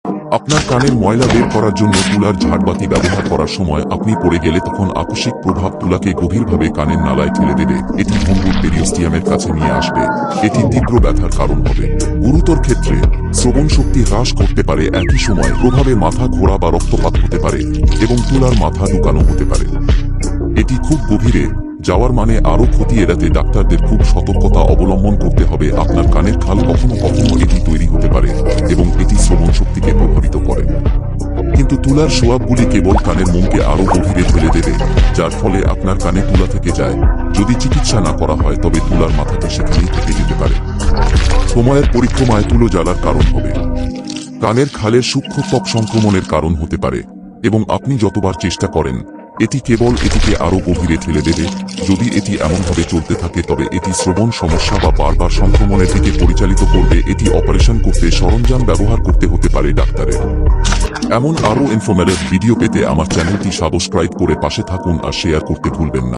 আপনার কানের ময়লা বের করার জন্য তুলার ঝাড়বাতি ব্যবহার করার সময় আপনি পড়ে গেলে তখন আকস্মিক প্রভাব তুলাকে গভীরভাবে কানের নালায় ঠেলে দেবে। এটি ভঙ্গুর পেরিওস্টিয়ামের কাছে নিয়ে আসবে। এটি তীব্র ব্যথার কারণ হবে। গুরুতর ক্ষেত্রে শ্রবণ শক্তি হ্রাস করতে পারে। একই সময় প্রভাবে মাথা ঘোরা বা রক্তপাত হতে পারে এবং তুলার মাথা ঢুকানো হতে পারে। এটি খুব গভীরে যাওয়ার মানে আরও ক্ষতি এড়াতে ডাক্তারদের খুব সতর্কতা অবলম্বন করতে হবে। আপনার কানের খাল কখনো কখনো এটি তৈরি হতে পারে এবং এটি শ্রবণ শক্তিকে প্রভাবিত করে। কিন্তু তুলার সোয়াবগুলি কেবল কানের মোমকে আরও গভীরে ঠেলে দেবে, যার ফলে আপনার কানে তুলা থেকে যায়। যদি চিকিৎসা না করা হয় তবে তুলার মাথাটি সেখানেই থেকে যেতে পারে। সময়ের পরিক্রমায় তুলো জ্বালার কারণ হবে। কানের খালের সূক্ষ্ম ত্বক সংক্রমণের কারণ হতে পারে এবং আপনি যতবার চেষ্টা করেন এটি কেবল এটিকে আরও গভীরে ঠেলে দেবে। যদি এটি এমনভাবে চলতে থাকে তবে এটি শ্রবণ সমস্যা বা বারবার সংক্রমণের দিকে পরিচালিত করবে। এটি অপারেশন করতে সরঞ্জাম ব্যবহার করতে হতে পারে ডাক্তারের। এমন আরও ইনফরমেটিভ ভিডিও পেতে আমার চ্যানেলটি সাবস্ক্রাইব করে পাশে থাকুন আর শেয়ার করতে ভুলবেন না।